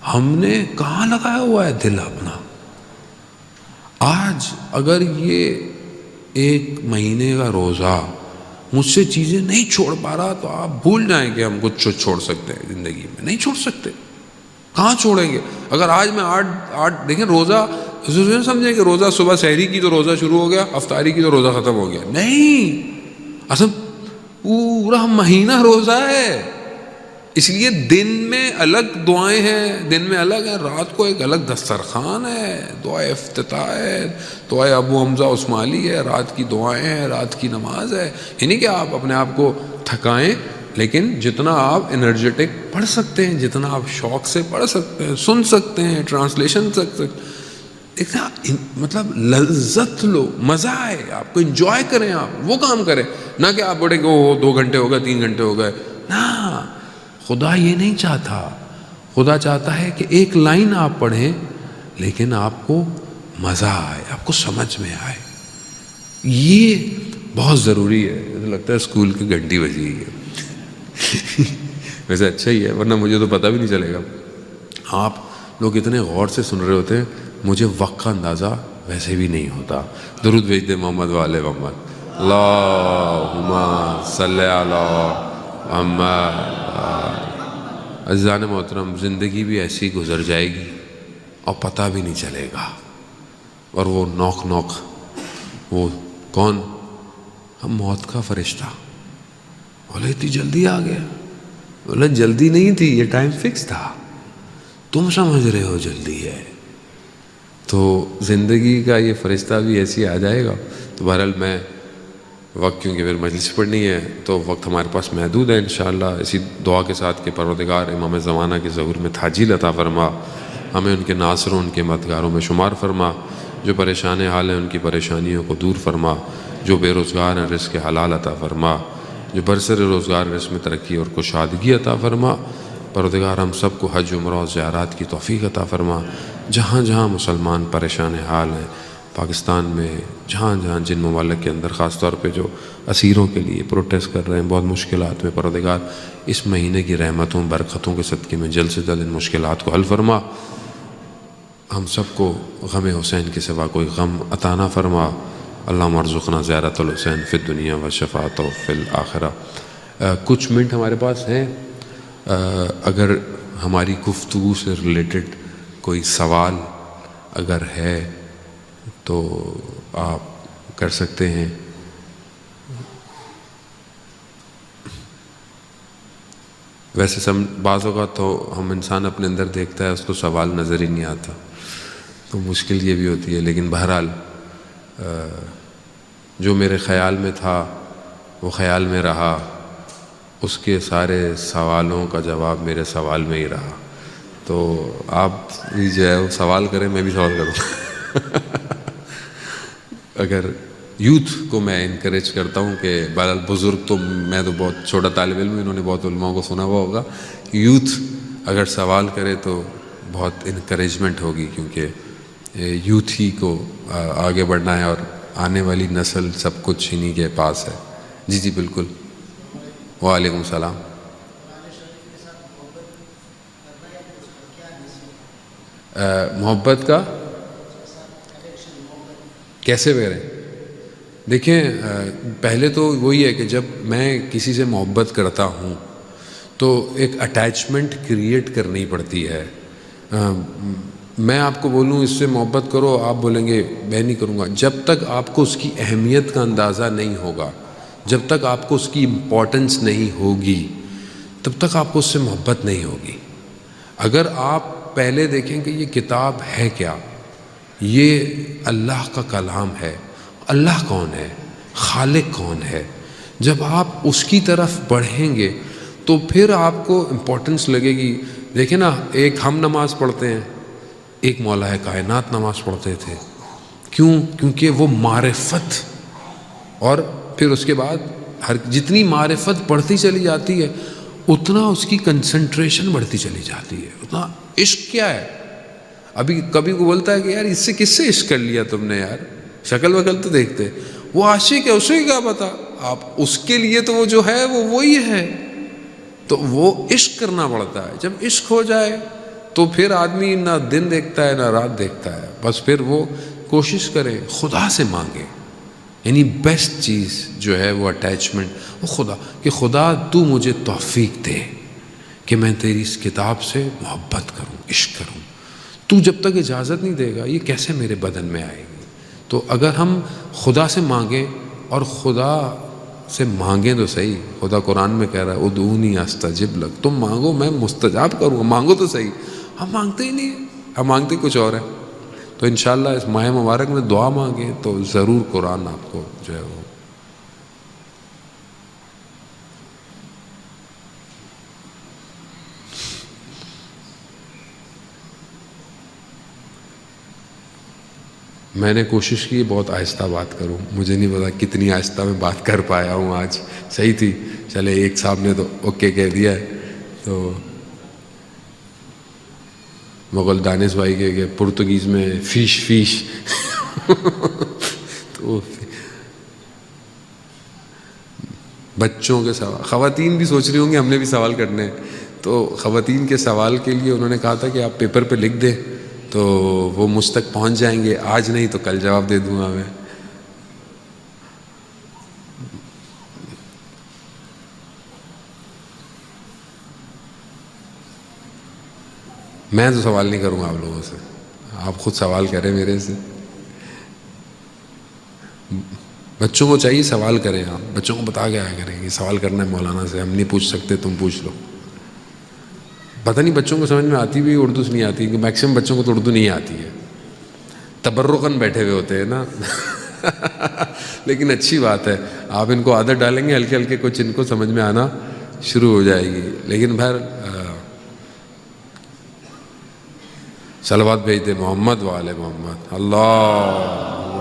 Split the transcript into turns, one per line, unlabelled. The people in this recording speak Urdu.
ہم نے کہاں لگایا ہوا ہے دل اپنا؟ آج اگر یہ 1 مہینے کا روزہ مجھ سے چیزیں نہیں چھوڑ پا رہا تو آپ بھول جائیں کہ ہم کچھ چھوڑ سکتے ہیں زندگی میں. نہیں چھوڑ سکتے. کہاں چھوڑیں گے؟ اگر آج میں آٹھ دیکھیں روزہ سمجھیں کہ روزہ صبح سحری کی تو روزہ شروع ہو گیا، افطاری کی تو روزہ ختم ہو گیا. نہیں، اصل پورا مہینہ روزہ ہے. اس لیے دن میں الگ دعائیں ہیں، دن میں الگ ہیں، رات کو ایک الگ دسترخوان ہے، دعائے افتتاح ہے، دعائے ابو حمزہ عثمالی ہے، رات کی دعائیں ہیں، رات کی نماز ہے. یعنی کہ آپ اپنے آپ کو تھکائیں، لیکن جتنا آپ انرجیٹک پڑھ سکتے ہیں، جتنا آپ شوق سے پڑھ سکتے ہیں، سن سکتے ہیں، ٹرانسلیشن سکتے ہیں، مطلب لذت لو، مزہ آئے، آپ کو انجوائے کریں، آپ وہ کام کریں. نہ کہ آپ بڑے کہ وہ 2 گھنٹے ہو گئے، 3 گھنٹے ہو گئے. نہ، خدا یہ نہیں چاہتا. خدا چاہتا ہے کہ 1 لائن آپ پڑھیں لیکن آپ کو مزہ آئے، آپ کو سمجھ میں آئے. یہ بہت ضروری ہے. مجھے لگتا ہے اسکول کی گھنٹی بجی ہے. ویسے اچھا ہی ہے، ورنہ مجھے تو پتہ بھی نہیں چلے گا. آپ لوگ اتنے غور سے سن رہے ہوتے ہیں، مجھے وقت کا اندازہ ویسے بھی نہیں ہوتا. درود بھیج دے محمد والے محمد. اللہم صلی علی محمد. عزیزان محترم، زندگی بھی ایسی گزر جائے گی اور پتہ بھی نہیں چلے گا. اور وہ نوک وہ کون؟ ہم موت کا فرشتہ. بولے اتنی جلدی آ گیا؟ بولے جلدی نہیں تھی، یہ ٹائم فکس تھا. تم سمجھ رہے ہو جلدی ہے. تو زندگی کا یہ فرشتہ بھی ایسی آ جائے گا. تو بہرحال میں وقت، کیونکہ پھر مجلس پڑھنی ہے تو وقت ہمارے پاس محدود ہے. انشاءاللہ اسی دعا کے ساتھ کہ پروردگار امام زمانہ کے ظہور میں تاجیل عطا فرما، ہمیں ان کے ناصروں، ان کے مددگاروں میں شمار فرما. جو پریشان حال ہیں ان کی پریشانیوں کو دور فرما. جو بے روزگار ہیں رزق حلال عطا فرما. جو برسر روزگار رزق میں ترقی اور کشادگی عطا فرما. پروردگار ہم سب کو حج عمرہ اور زیارات کی توفیق عطا فرما. جہاں جہاں مسلمان پریشان حال ہیں پاکستان میں، جہاں جہاں جن ممالک کے اندر، خاص طور پہ جو اسیروں کے لیے پروٹیسٹ کر رہے ہیں بہت مشکلات میں، پروردگار اس مہینے کی رحمتوں برکتوں کے صدقے میں جلد سے جلد ان مشکلات کو حل فرما. ہم سب کو غم حسین کے سوا کوئی غم عطا نہ فرما. اللہم ارزقنا زیارت الحسین فی الدنیا و شفاعتہ فی الآخرہ. کچھ منٹ ہمارے پاس ہیں، اگر ہماری گفتگو سے ریلیٹڈ کوئی سوال اگر ہے تو آپ کر سکتے ہیں. ویسے بعض اوقات تو ہم انسان اپنے اندر دیکھتا ہے اس کو سوال نظر ہی نہیں آتا، تو مشکل یہ بھی ہوتی ہے. لیکن بہرحال جو میرے خیال میں تھا وہ خیال میں رہا، اس کے سارے سوالوں کا جواب میرے سوال میں ہی رہا. تو آپ بھی جو ہے وہ سوال کریں، میں بھی سوال کروں. اگر یوتھ کو میں انکریج کرتا ہوں کہ بہرحال بزرگ تو میں تو بہت چھوٹا طالب علم ہوں، انہوں نے بہت علماء کو سنا ہوا ہوگا. یوتھ اگر سوال کرے تو بہت انکریجمنٹ ہوگی، کیونکہ یوتھ ہی کو آگے بڑھنا ہے اور آنے والی نسل سب کچھ انہی کے پاس ہے. جی جی بالکل. وعلیکم السلام. محبت کا کیسے کریں؟ دیکھیں، پہلے تو وہی ہے کہ جب میں کسی سے محبت کرتا ہوں تو ایک اٹیچمنٹ کریٹ کرنی پڑتی ہے. میں آپ کو بولوں اس سے محبت کرو، آپ بولیں گے میں نہیں کروں گا. جب تک آپ کو اس کی اہمیت کا اندازہ نہیں ہوگا، جب تک آپ کو اس کی امپورٹنس نہیں ہوگی، تب تک آپ کو اس سے محبت نہیں ہوگی. اگر آپ پہلے دیکھیں کہ یہ کتاب ہے کیا، یہ اللہ کا کلام ہے، اللہ کون ہے، خالق کون ہے، جب آپ اس کی طرف بڑھیں گے تو پھر آپ کو امپورٹنس لگے گی. دیکھیں نا، ایک ہم نماز پڑھتے ہیں، ایک مولا کائنات نماز پڑھتے تھے. کیوں؟ کیونکہ وہ معرفت، اور پھر اس کے بعد جتنی معرفت بڑھتی چلی جاتی ہے اتنا اس کی کنسنٹریشن بڑھتی چلی جاتی ہے. اتنا عشق کیا ہے. ابھی کبھی کو بولتا ہے کہ یار اس سے کس سے عشق کر لیا تم نے یار، شکل وکل تو دیکھتے. وہ عاشق ہے، اسے کیا پتا. آپ اس کے لیے تو وہ جو ہے وہ وہی ہے. تو وہ عشق کرنا پڑتا ہے. جب عشق ہو جائے تو پھر آدمی نہ دن دیکھتا ہے نہ رات دیکھتا ہے، بس پھر وہ کوشش کرے خدا سے مانگے. یعنی بیسٹ چیز جو ہے وہ اٹیچمنٹ وہ خدا، کہ خدا تو مجھے توفیق دے کہ میں تیری اس کتاب سے محبت کروں، عشق کروں. تو جب تک اجازت نہیں دے گا یہ کیسے میرے بدن میں آئے گی؟ تو اگر ہم خدا سے مانگیں، اور خدا سے مانگیں تو صحیح، خدا قرآن میں کہہ رہا ہے ادعونی استجب لک، تم مانگو میں مستجاب کروں گا. مانگو تو صحیح. ہم مانگتے ہی نہیں ہیں، ہم مانگتے کچھ اور ہے. تو انشاءاللہ اس ماہ مبارک میں دعا مانگیں تو ضرور قرآن آپ کو جو ہے وہ میں نے کوشش کی بہت آہستہ بات کروں، مجھے نہیں پتا کتنی آہستہ میں بات کر پایا ہوں آج. صحیح تھی، چلے ایک صاحب نے تو اوکے کہہ دیا ہے. تو مغل دانش بھائی کے پرتگیز میں فیش تو بچوں کے سوال، خواتین بھی سوچ رہی ہوں گی ہم نے بھی سوال کرنے ہیں. تو خواتین کے سوال کے لیے انہوں نے کہا تھا کہ آپ پیپر پہ لکھ دیں تو وہ مجھ تک پہنچ جائیں گے، آج نہیں تو کل جواب دے دوں گا میں تو سوال نہیں کروں گا آپ لوگوں سے، آپ خود سوال کریں میرے سے. بچوں کو چاہیے سوال کریں، آپ بچوں کو بتا کے آیا کریں کہ سوال کرنا ہے مولانا سے، ہم نہیں پوچھ سکتے تم پوچھ لو. پتہ نہیں بچوں کو سمجھ میں آتی بھی اردو سے نہیں آتی، کہ میکسیمم بچوں کو تو اردو نہیں آتی ہے، تبرکاً بیٹھے ہوئے ہوتے ہیں نا. لیکن اچھی بات ہے، آپ ان کو عادت ڈالیں گے ہلکے ہلکے کچھ ان کو سمجھ میں آنا شروع ہو جائے گی. لیکن بہر صلوات بھیج دے محمد وآل محمد. اللہ